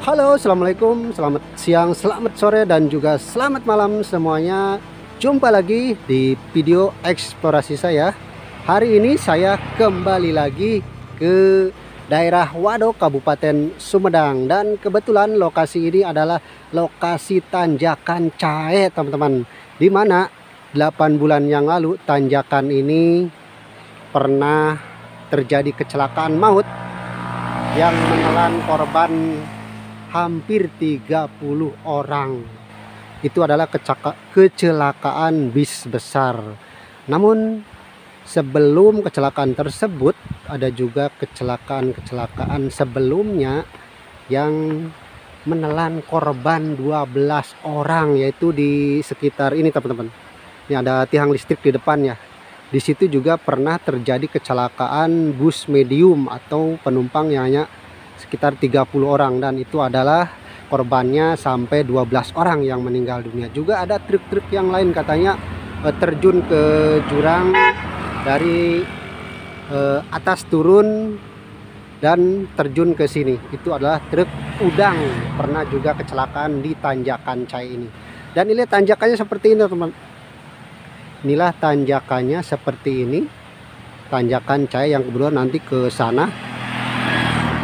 Halo, assalamualaikum, selamat siang, selamat sore, dan juga selamat malam semuanya. Jumpa lagi di video eksplorasi saya. Hari ini saya kembali lagi ke daerah Wado, Kabupaten Sumedang, dan kebetulan lokasi ini adalah lokasi tanjakan Cahe, teman-teman. Di mana 8 bulan yang lalu tanjakan ini pernah terjadi kecelakaan maut yang menelan korban hampir 30 orang. Itu adalah kecelakaan bis besar. Namun sebelum kecelakaan tersebut ada juga kecelakaan sebelumnya yang menelan korban 12 orang, yaitu di sekitar ini, teman-teman. Ini ada tiang listrik di depannya. Di situ juga pernah terjadi kecelakaan bus medium atau penumpang yang hanya sekitar 30 orang, dan itu adalah korbannya sampai 12 orang yang meninggal dunia. Juga ada truk-truk yang lain katanya terjun ke jurang dari atas turun dan terjun ke sini. Itu adalah truk udang, pernah juga kecelakaan di tanjakan Cahe ini. Dan ini tanjakannya seperti ini, teman. Inilah tanjakannya seperti ini, tanjakan Cahe yang kebetulan nanti ke sana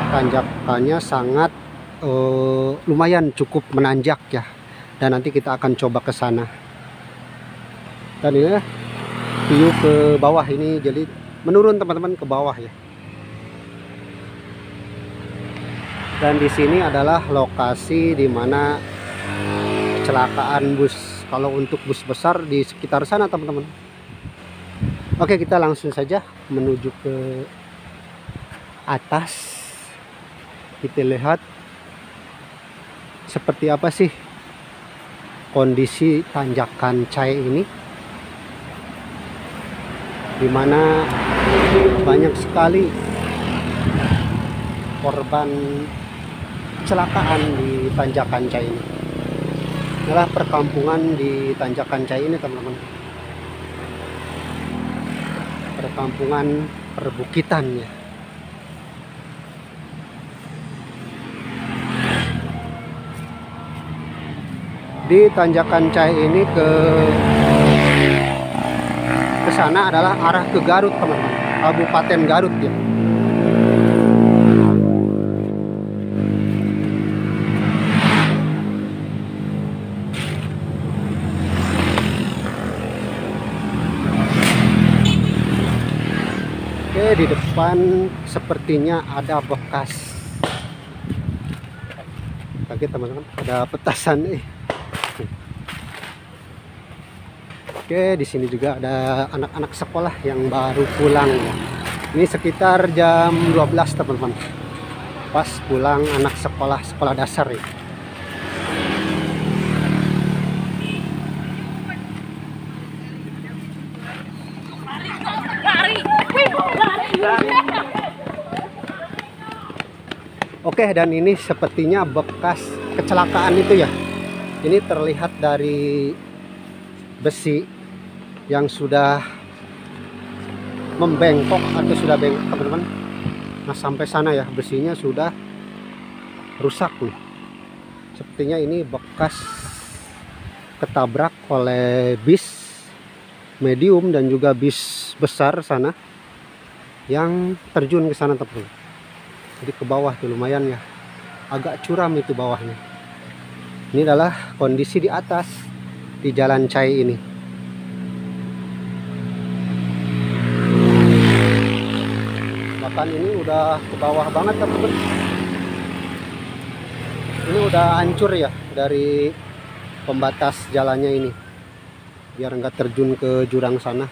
tanjakannya sangat lumayan cukup menanjak ya, dan nanti kita akan coba ke sana. Dan ini view ke bawah, ini jadi menurun, teman-teman, ke bawah ya. Dan di sini adalah lokasi dimana kecelakaan bus, kalau untuk bus besar di sekitar sana, teman-teman. Oke, kita langsung saja menuju ke atas. Kita lihat seperti apa sih kondisi tanjakan Cahe ini, dimana banyak sekali korban kecelakaan di tanjakan Cahe ini. Inilah perkampungan di tanjakan Cahe ini, teman-teman. Perkampungan perbukitan ya. Di tanjakan Cahe ini ke sana adalah arah ke Garut, teman-teman, Kabupaten Garut ya. Oke, di depan sepertinya ada bekas, kaget, teman-teman, ada petasan nih. Oke, di sini juga ada anak-anak sekolah yang baru pulang. Ini sekitar jam 12, teman-teman. Pas pulang anak sekolah dasar ya. Oke, dan ini sepertinya bekas kecelakaan itu ya. Ini terlihat dari besi yang sudah membengkok atau sudah bengkok, teman-teman. Nah, sampai sana ya, besinya sudah rusak nih. Sepertinya ini bekas ketabrak oleh bis medium dan juga bis besar sana yang terjun ke sana, teman-teman. Jadi ke bawah tuh lumayan ya, agak curam itu bawahnya. Ini adalah kondisi di atas di jalan Cahe ini. Bahkan ini udah ke bawah banget, teman-teman. Ini udah hancur ya dari pembatas jalannya ini, biar nggak terjun ke jurang sana.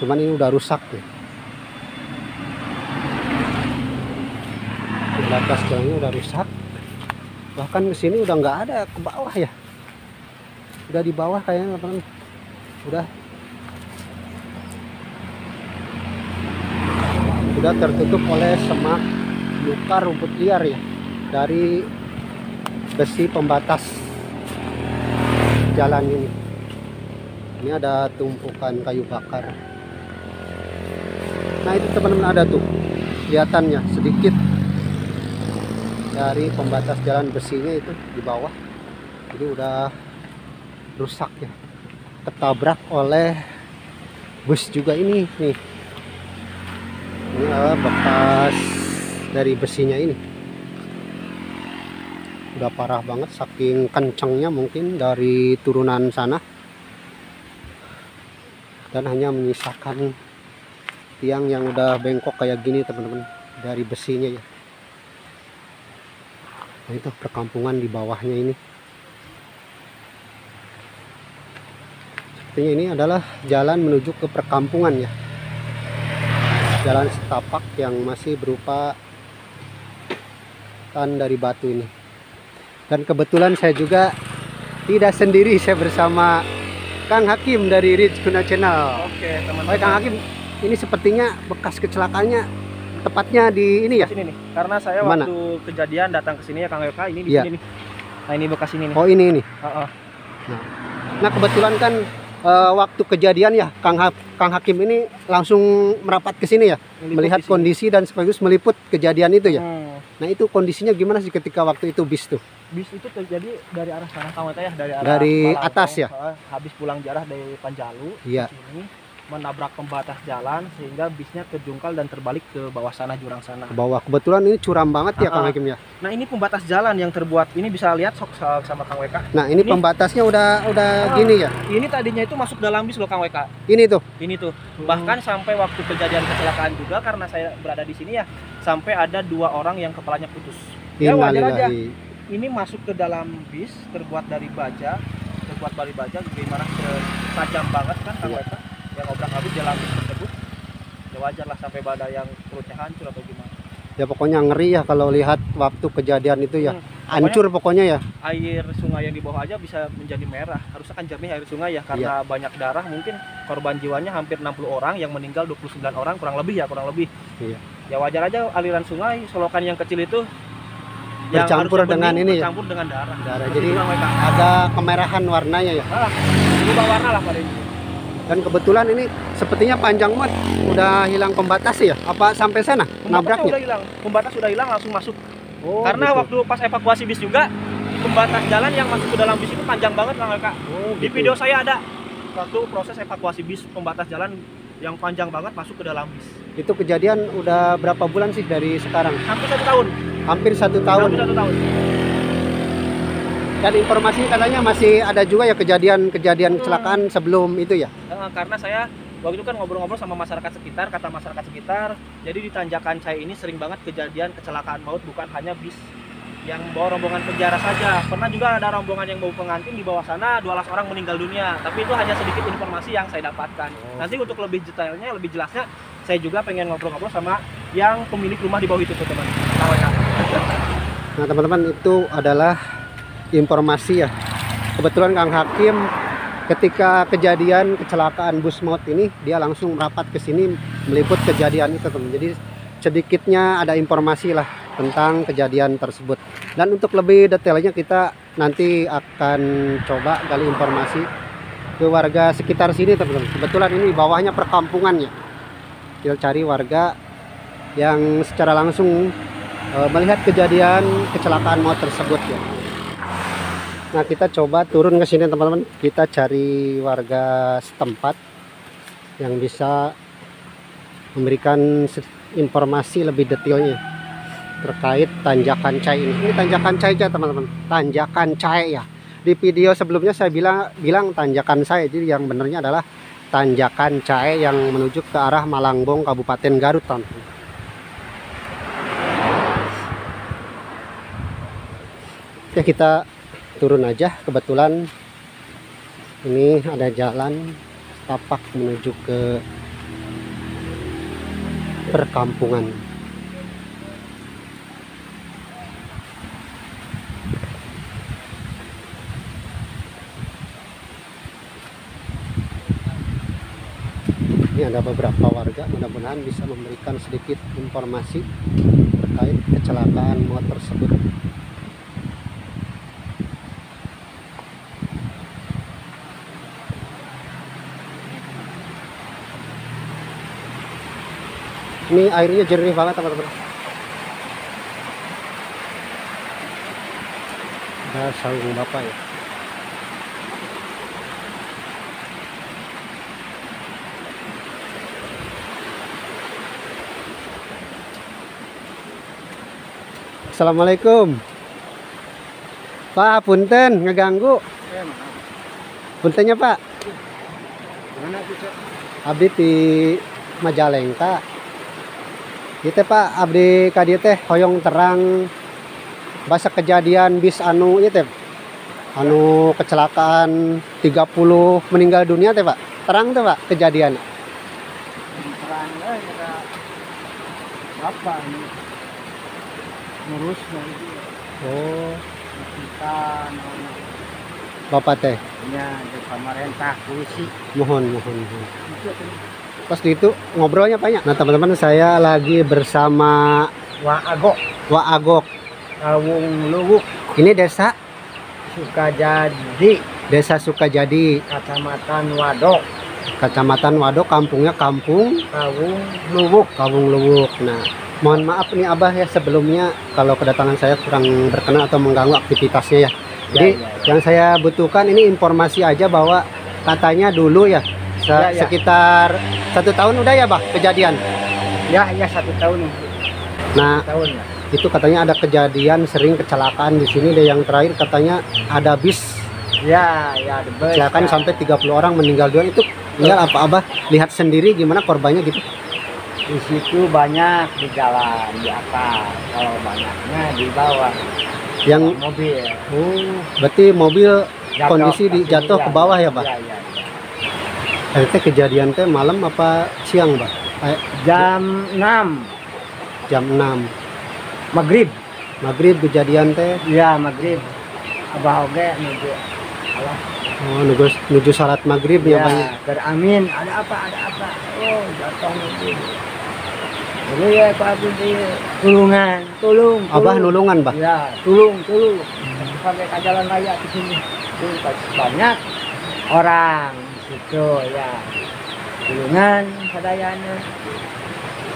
Cuman ini udah rusak nih. Pembatas jalannya udah rusak. Bahkan ke sini udah nggak ada, ke bawah ya. Udah di bawah kayaknya, teman-teman. Udah tertutup oleh semak belukar, rumput liar ya, dari besi pembatas jalan ini. Ini ada tumpukan kayu bakar. Nah, itu, teman-teman, ada tuh kelihatannya sedikit dari pembatas jalan besinya itu di bawah. Jadi udah rusak ya, ketabrak oleh bus juga ini nih. Ini adalah bekas dari besinya ini. Udah parah banget saking kencangnya mungkin dari turunan sana, dan hanya menyisakan tiang yang udah bengkok kayak gini teman-teman dari besinya ya. Nah itu perkampungan di bawahnya ini. Sepertinya ini adalah jalan menuju ke perkampungan ya, jalan setapak yang masih berupa tan dari batu ini. Dan kebetulan saya juga tidak sendiri, saya bersama Kang Hakim dari Rich Kuna Channel. Oke teman-teman. Oke Kang Hakim, ini sepertinya bekas kecelakaannya tepatnya di ini ya? Sini nih, karena saya Mana? waktu kejadian datang ke sini ya Kang Yoka, ini di Iya. sini nih. Nah ini bekas ini nih. Oh ini. Heeh. Nah kebetulan kan waktu kejadian ya Kang Hakim ini langsung merapat ke sini ya, melihat di sini. kondisi dan sekaligus meliput kejadian itu ya. Nah itu kondisinya gimana sih ketika waktu itu bis tuh? Bis itu terjadi dari arah sana Kang Yoka ya, dari arah Dari Malangkong, atas ya? habis pulang jarah dari Panjalu Iya. ke sini, menabrak pembatas jalan sehingga bisnya terjungkal dan terbalik ke bawah sana, jurang sana. Ke bawah. Kebetulan ini curam banget ya Kang Hakim ya. Nah ini pembatas jalan yang terbuat ini, bisa lihat sok sama Kang WK. Nah ini pembatasnya udah gini ya. Ini tadinya itu masuk dalam bis loh Kang WK. Ini tuh. Ini tuh. Bahkan sampai waktu kejadian kecelakaan juga, karena saya berada di sini ya, sampai ada 2 orang yang kepalanya putus. Ya wajar aja. Ini masuk ke dalam bis terbuat dari baja, gimana tajam banget kan Kang WK, yang obrak-abrik dalam bis tersebut. Ya wajar lah sampai badan yang perutnya hancur atau gimana. Ya pokoknya ngeri ya kalau lihat waktu kejadian itu ya. Hancur pokoknya ya. Air sungai yang di bawah aja bisa menjadi merah. Harusnya kan jernih air sungai ya, karena banyak darah. Mungkin korban jiwanya hampir 60 orang, yang meninggal 29 orang kurang lebih. Iya. Ya wajar aja aliran sungai, solokan yang kecil itu Bercampur dengan ini ya. bercampur dengan darah. Jadi ada kemerahan warnanya ya. Berubah warna lah pada ini. Dan kebetulan ini sepertinya panjang banget. Udah hilang pembatas ya? Apa sampai sana nabraknya? Udah hilang. Pembatas sudah hilang, langsung masuk. Oh, karena gitu. waktu pas evakuasi bis juga, pembatas jalan yang masuk ke dalam bis itu panjang banget Kang Eka. Oh, Di gitu. video saya ada waktu proses evakuasi bis, pembatas jalan yang panjang banget masuk ke dalam bis. Itu kejadian udah berapa bulan sih dari sekarang? Hampir 1 tahun. Hampir 1 tahun. Hampir 1 tahun. Dan informasi katanya masih ada juga ya kejadian kecelakaan sebelum itu ya? Karena saya waktu itu kan ngobrol-ngobrol sama masyarakat sekitar, kata masyarakat sekitar, jadi di tanjakan saya ini sering banget kejadian kecelakaan maut, bukan hanya bis yang bawa rombongan penjara saja. Pernah juga ada rombongan yang bawa pengantin, di bawah sana 12 orang meninggal dunia. Tapi itu hanya sedikit informasi yang saya dapatkan. Nanti untuk lebih detailnya, lebih jelasnya, saya juga pengen ngobrol-ngobrol sama yang pemilik rumah di bawah itu tuh teman. Nah teman-teman, itu adalah informasi ya. Kebetulan Kang Hakim ketika kejadian kecelakaan bus maut ini, dia langsung merapat ke sini meliput kejadian itu teman. Jadi sedikitnya ada informasi lah tentang kejadian tersebut. Dan untuk lebih detailnya kita nanti akan coba gali informasi ke warga sekitar sini teman-teman. Kebetulan ini bawahnya perkampungan ya. Kita cari warga yang secara langsung melihat kejadian kecelakaan maut tersebut ya. Nah kita coba turun ke sini teman-teman. Kita cari warga setempat yang bisa memberikan informasi lebih detailnya terkait tanjakan Cai ini. Ini tanjakan Cai ya teman-teman, tanjakan Cai ya. Di video sebelumnya saya bilang tanjakan Cai, jadi yang benarnya adalah tanjakan Cai yang menuju ke arah Malangbong, Kabupaten Garut teman-teman. Ya kita turun aja, kebetulan ini ada jalan tapak menuju ke perkampungan. Ini ada beberapa warga, mudah-mudahan bisa memberikan sedikit informasi terkait kecelakaan maut tersebut. Ini airnya jernih banget teman-teman. Ya, sarung bapak ya. Assalamualaikum. Pak, punten ngeganggu. Puntennya Pak. Mana bisa? Abdi di Majalengka. Itu Pak, abdi ka dieu teh hoyong terang bahasa kejadian bis anu ieu teh. Anu kecelakaan 30 meninggal dunia teh Pak. Terang teh Pak kejadian. Terang ya apa ini? Ngurus nanti. Oh, Kita Bapak teh. nya di pemerintah polisi. Mohon. Pas itu ngobrolnya banyak. Nah, teman-teman, saya lagi bersama Wak Agok. Kawung Luwuk, Ini desa Sukajadi, Sukajadi, Kecamatan Wadok, kampungnya Kampung Kawung Luwuk. Luwuk. Nah, mohon maaf nih Abah ya sebelumnya kalau kedatangan saya kurang berkenan atau mengganggu aktivitasnya ya. Jadi yang saya butuhkan ini informasi aja bahwa katanya dulu ya, sekitar 1 tahun udah ya Bah kejadian. Ya 1 tahun. Nah, Tahun lah. itu katanya ada kejadian sering kecelakaan di sini deh. Yang terakhir katanya ada bis Ya ada bus. kecelakaan sampai 30 orang meninggal dunia. Itu tinggal apa Abah lihat sendiri gimana korbannya gitu. Di situ banyak di jalan di atas, kalau banyaknya di bawah. Yang Mobil. berarti mobil kondisi jatuh ke bawah ya Pak. Ya. Itu kejadian teh malam apa siang Pak? Jam 6 Jam 6 maghrib. maghrib kejadian teh. Ya maghrib. Abah oge nuju. Allah. Oh, nuju salat maghrib ya Pak. Beramin. Ada apa? Oh jatuh mobil. Jadi ya Pak Abdi tolong. Abah nulungan Pak. Ya, tolong. Sampai ke jalan raya ke sini. Banyak orang di situ ya. Tulungan sadayana.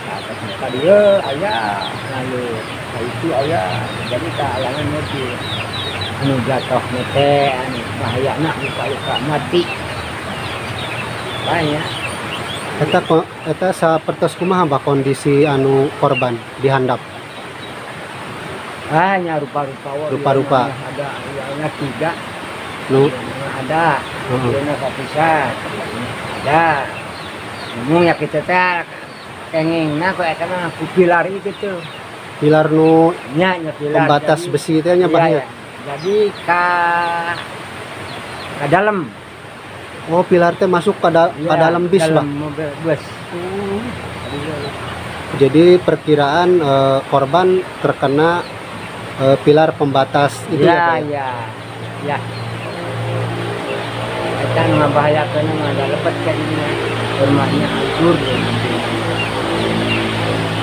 Nah, dia ayah lalu itu ayah jadi kealangan mobil. Anu jatuh nete anu bahayana luka mati. Banyak. Eta sapertos kumaha Pak kondisi anu korban dihandap? Hanya rupa-rupa. Ada yang 3. Nu Ada. Yang kepisah. Ada. Ngomong ya kita teh kengingna kok eta mah ku pilar itu tuh. pilar nu Nya pilar. pembatas Jadi, besi teh nya Pak iya, ya. ya. Jadi ka dalam. Oh, pilar teh masuk ke dalam bis Pak. Dalam mobil bus. Jadi perkiraan korban terkena pilar pembatas itu ya Pak. Ya. Kita membahayakan ada lepet kayaknya rumahnya hancur.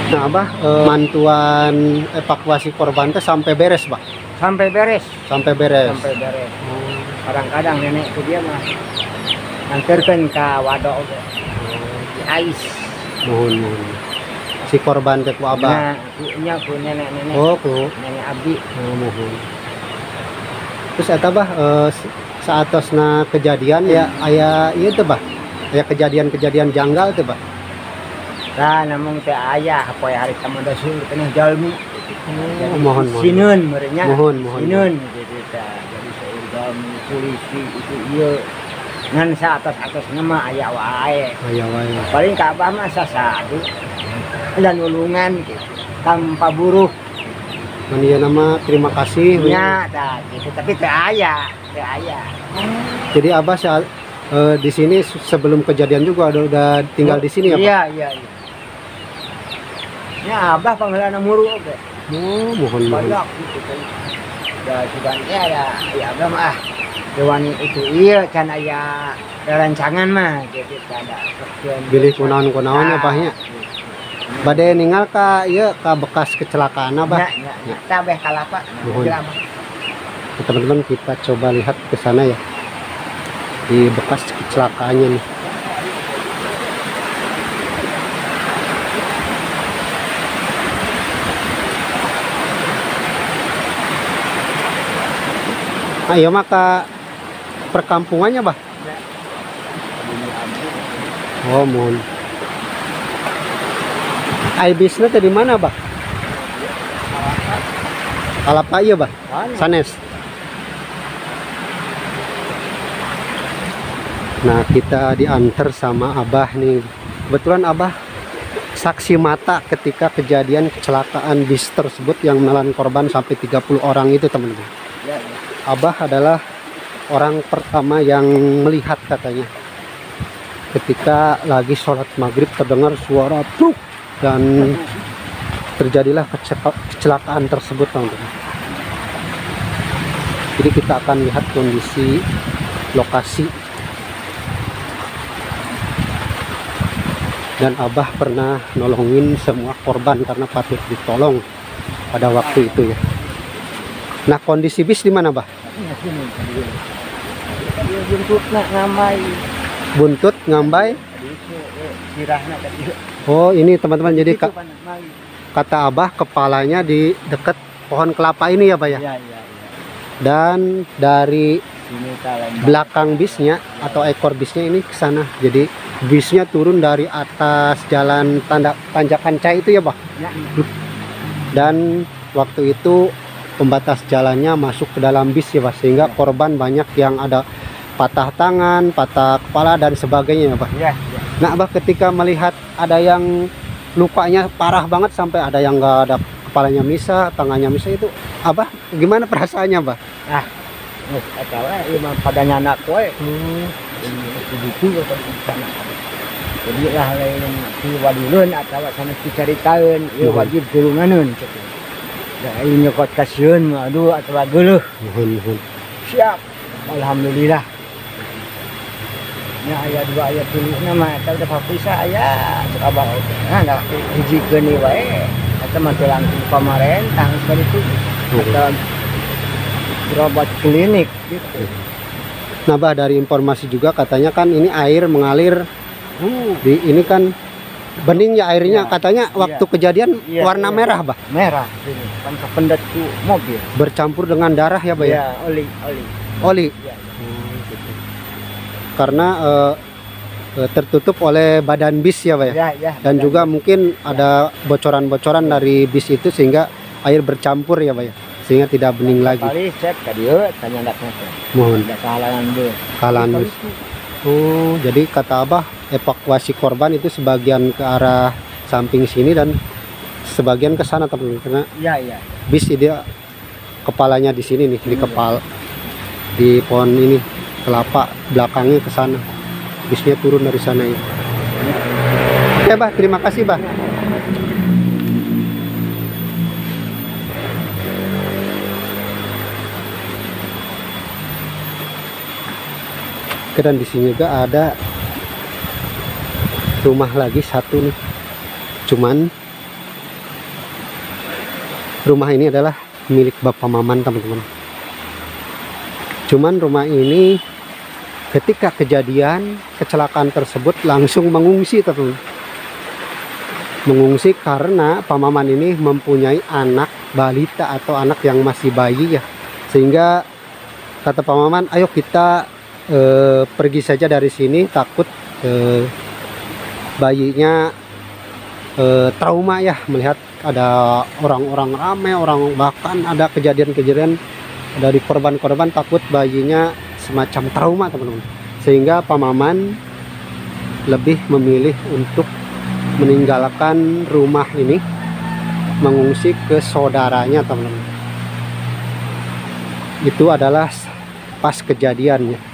Nah Abah, bantuan evakuasi korban teh sampai beres Pak. Sampai beres. Sampai beres. Kadang-kadang nenek itu dia mah nganterkan ke wadok di ais. Mohon. Si korban teh ku Abah. Nah, ku nenek-nenek. Oh, ku Nenek Abdi. mohon. Terus eta Bah saatosna kejadian ya aya ieu teh Bah. Aya kejadian-kejadian janggal teh Bah. Nah, namun teh ayah poe hari Tamandasul teh jalmi. Mohon. Sinun merenya. Mohon. Sinun jadi saya jalmi polisi itu ieu. Ngan sa atas nama aya wae. Aya wae. Paling ka Abah mah sasadu. Dan nulungan gitu. Tanpa buruh. Man ieu nama terima kasih. Nya tah gitu tapi teh aya. Jadi Abah di sini sebelum kejadian juga udah tinggal di sini ya Pak? Iya. Ya Abah panggilan muru oge. Oh, mohon. Banyak gitu kan. Da sugan ada ya Abah mah dewan itu iya kan aya rancangan mah jadi ada Bilih kunaon-kunaon ya Pak nya. Bade ningal ka ieu ka bekas kecelakaan Abah. Ya. Tabeh kalapa. Mohon. Teman-teman kita coba lihat ke sana ya. Di bekas kecelakaannya nih. Ayo maka perkampungannya bah. Oh mohon. Aibisnya tadi mana bah? Alapa iya bah. Sanes. Nah kita diantar sama Abah nih. Kebetulan Abah saksi mata ketika kejadian kecelakaan bis tersebut yang menelan korban sampai 30 orang itu teman-teman. Abah adalah orang pertama yang melihat katanya ketika lagi sholat maghrib terdengar suara truk dan terjadilah kecelakaan tersebut teman-teman. Jadi kita akan lihat kondisi lokasi. Dan Abah pernah nolongin semua korban karena patut ditolong pada waktu itu ya. Nah kondisi bis di mana bah? Buntut ngambai. Oh ini teman-teman, jadi kata Abah kepalanya di dekat pohon kelapa ini ya bah ya. Dan dari belakang bisnya atau ekor bisnya ini ke sana. Jadi bisnya turun dari atas jalan tanjakan Cai itu ya bah. Dan waktu itu pembatas jalannya masuk ke dalam bis ya bah, sehingga korban banyak yang ada patah tangan, patah kepala dan sebagainya ya bah. Nah bah, ketika melihat ada yang lukanya parah banget sampai ada yang nggak ada kepalanya misah, tangannya misah, itu Abah gimana perasaannya bah? Padanya anak kowe jadi lah lain si wadulun atau sama si caritain ieu wajib turunganeun gitu. Da ieu nyokot ka sieun aduh atau geuleuh. Siap. Alhamdulillah. Nya aya 2 aya 3 mah eta udah papisah aya Abah. Nah da hijikeun ieu wae eta mah teh langsung pamarentah sekali itu. Atau berobat klinik gitu. Nah bah, dari informasi juga katanya kan ini air mengalir di ini kan bening ya airnya, katanya waktu kejadian warna merah bah. Merah ini kan kependet ku mobil. Bercampur dengan darah ya bah ya. Oli. Gitu. Karena tertutup oleh badan bis ya bah ya. Dan juga mungkin ada bocoran-bocoran dari bis itu sehingga air bercampur ya bah ya. Sehingga tidak bening lagi. Kali cek ka dieu tanya ndak teh. Mohon. Ada kehalangan bus. Kehalangan bus. Oh, jadi kata Abah evakuasi korban itu sebagian ke arah samping sini dan sebagian ke sana teman-teman, karena bis dia kepalanya di sini nih, di kepala di pohon ini kelapa belakangnya ke sana, bisnya turun dari sana ya. Oke bah, terima kasih bah. Dan di sini juga ada rumah lagi satu nih. Cuman rumah ini adalah milik Bapak Maman teman-teman. Cuman rumah ini ketika kejadian kecelakaan tersebut langsung mengungsi teman-teman. Mengungsi karena Pak Maman ini mempunyai anak balita atau anak yang masih bayi ya. Sehingga kata Pak Maman, ayo kita pergi saja dari sini, takut bayinya trauma ya melihat ada orang-orang ramai, orang bahkan ada kejadian-kejadian dari korban-korban, takut bayinya semacam trauma teman-teman. Sehingga Pak Maman lebih memilih untuk meninggalkan rumah ini, mengungsi ke saudaranya teman-teman. Itu adalah pas kejadiannya.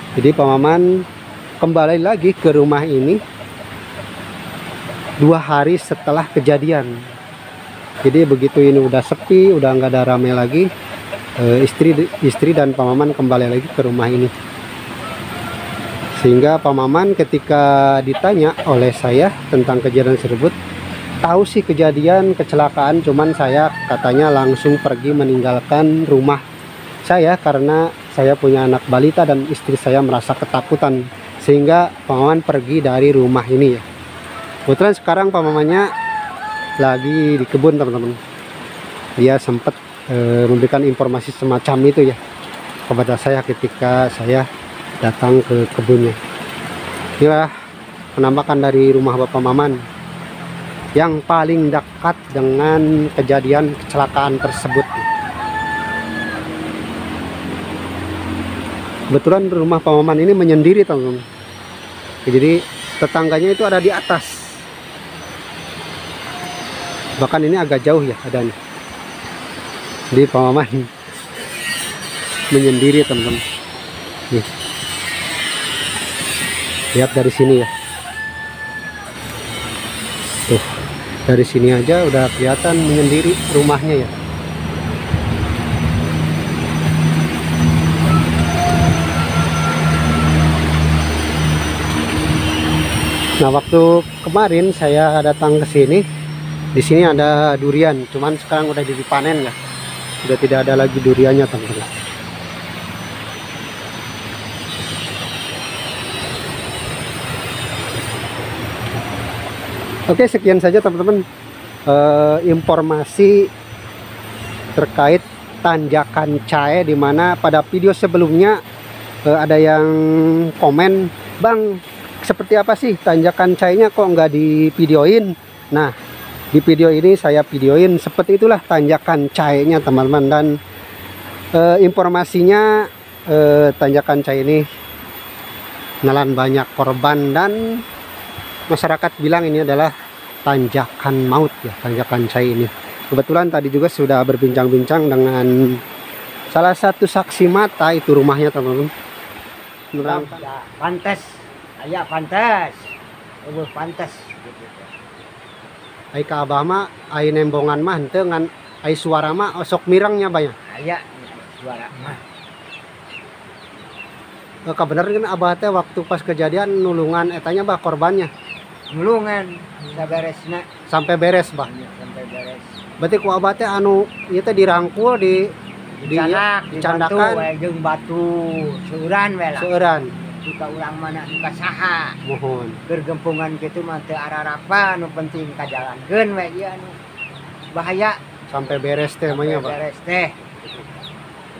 Jadi Pak Maman kembali lagi ke rumah ini 2 hari setelah kejadian. Jadi begitu ini udah sepi, udah nggak ada ramai lagi, istri dan Pak Maman kembali lagi ke rumah ini. Sehingga Pak Maman ketika ditanya oleh saya tentang kejadian tersebut, tahu sih kejadian kecelakaan, cuman saya katanya langsung pergi meninggalkan rumah saya karena saya punya anak balita dan istri saya merasa ketakutan, sehingga Pak Maman pergi dari rumah ini ya. Kebetulan sekarang Pak Mamannya lagi di kebun teman-teman. Dia sempat memberikan informasi semacam itu ya. kepada saya ketika saya datang ke kebunnya. Inilah penampakan dari rumah Bapak Maman yang paling dekat dengan kejadian kecelakaan tersebut. Kebetulan rumah Pak Maman ini menyendiri, teman-teman. Jadi tetangganya itu ada di atas. Bahkan ini agak jauh ya adanya. Di Pak Maman menyendiri, teman-teman. Nih. Lihat dari sini ya. Tuh, dari sini aja udah kelihatan menyendiri rumahnya ya. Nah, waktu kemarin saya datang ke sini, di sini ada durian, cuman sekarang udah dipanen ya. Sudah tidak ada lagi duriannya, teman-teman. Oke, sekian saja teman-teman informasi terkait tanjakan Cae, di mana pada video sebelumnya ada yang komen, "Bang, seperti apa sih tanjakan Cae-nya kok nggak divideoin?" Nah, di video ini saya videoin seperti itulah tanjakan Cae-nya, teman-teman. Dan informasinya tanjakan Cae ini menelan banyak korban dan masyarakat bilang ini adalah tanjakan maut ya, tanjakan Cae ini. Kebetulan tadi juga sudah berbincang-bincang dengan salah satu saksi mata, itu rumahnya, teman-teman. Pantes, ayah pantes, pantes. Ai ka abah mah ai nembongan mah henteu ngan ai suara mah osok mirangnya banyak. Ayah suara mah. Bener kan abah teh waktu pas kejadian nulungan etanya bah korbannya. Nulungan saberesna Sampai beres bah. sampai beres. Berarti ku abah teh anu ieu teh dirangkul dicandakan jeung batu seueuran we lah. seueuran. Jika urang mana ka saha. Mohon. Bergempungan kitu mah teu ararapa, anu penting kajalankeun we ieu anu bahaya. Sampai beres teh mah nya, Pak. Beres teh.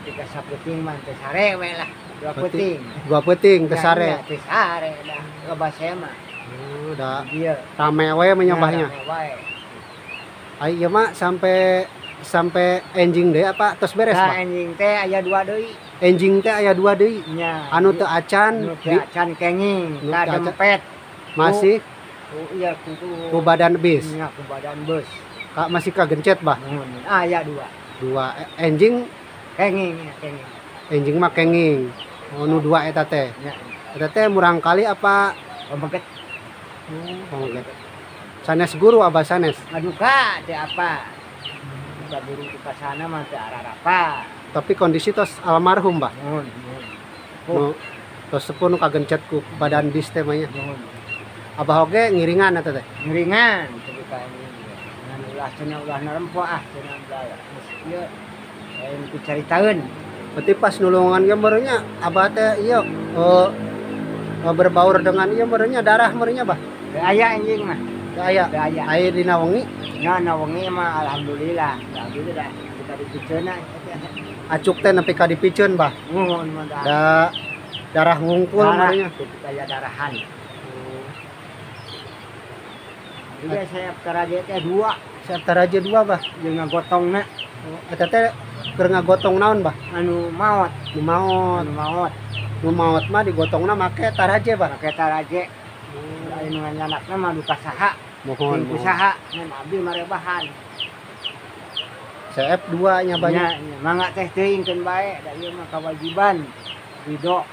Ketika saputing mah teu sare we lah. Dua puting. Dua peuting teh sare. Teu sare dah. Kabase mah. Udah Ieu rame we menyembahnya. Ai ieu mah sampai enjing deui apa tos beres, Nah, Pak? anjing teh aya 2 deui. Enjing teh aya 2 deui. Nya. Anu teu acan anu teu acan kenging, Nu ka teu acan. dempet. masih Iya ku badan bis. Nya ku badan bus. Masih kagencet, Bah. Aya 2. Dua enjing Kenging, ya, kenging. enjing mah kenging. Nu 2 eta teh. Nya. Eta teh murang kali apa? Pemeket Pangget. Sanes guru abah sanes. ngaduka teh apa? Kita buru ke sana mah teu ararapa. Tapi kondisi tos almarhum, Bah. Nuhun. Nu tos sepuh nu kagencet ku badan bis teh mah nya. Nuhun. Abah oge ngiringan eta teh. Ngiringan teu ka ini. Ngan ulah cenah ulah narempo cenah ulah. Ieu lain ku caritaeun. Berarti pas nulungan ge merenya abah teh ieu berbaur dengan ieu merenya darah merenya, Bah. Teu aya anjing mah. Teu aya. Teu aya. Air dina wengi Nya na wengi mah alhamdulillah. Alhamdulillah kita dipiceuna. acuk teh nepi ka dipikeun, Bah. Nuhun mah dah. Da darah ngungkul merenya. Kayak darahan. Juga saya teraje teh 2 Sataraja 2, Bah. jeung ngagotongna Eta teh keur ngagotong naon, Bah? anu maot, Nu maot. anu maot. Nu maot mah digotongna make taraje, Bah. Make taraje. Anu nganyanakna mah duka saha, Mohon. jeung usaha ngan abdi marebahan. CF 2 nya banyak. Nya mangga teh teuingkeun bae, da ieu mah kewajiban ridho.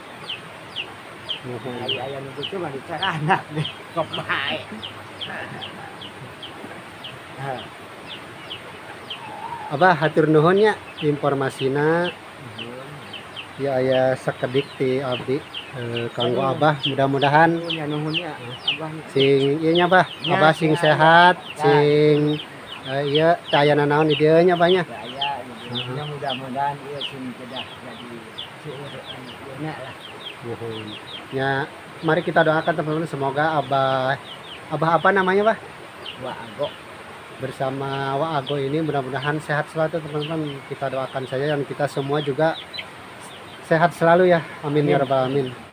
Mohon. Aya nu kitu mah dicarana deh, kok bae. Abah hatur nuhun nya informasina. Ya aya sakedik ti abdi kanggo Abah, mudah-mudahan Nuhun ya nuhunnya, Abah. sing ieu nya, Bah. Ya, Abah sing ya. sehat, Ya. sing ieu teu aya nanaon di dieu nya, Bah nya. Ya, ya, mudah-mudahan ieu sing kedah jadi seueur lah. Nuhun. Ya, mari kita doakan teman-teman semoga Abah apa namanya, Bah? Wah, agok. Bersama Wa Ago ini mudah-mudahan sehat selalu teman-teman. Kita doakan saja dan kita semua juga sehat selalu ya. Amin ya rabbal alamin.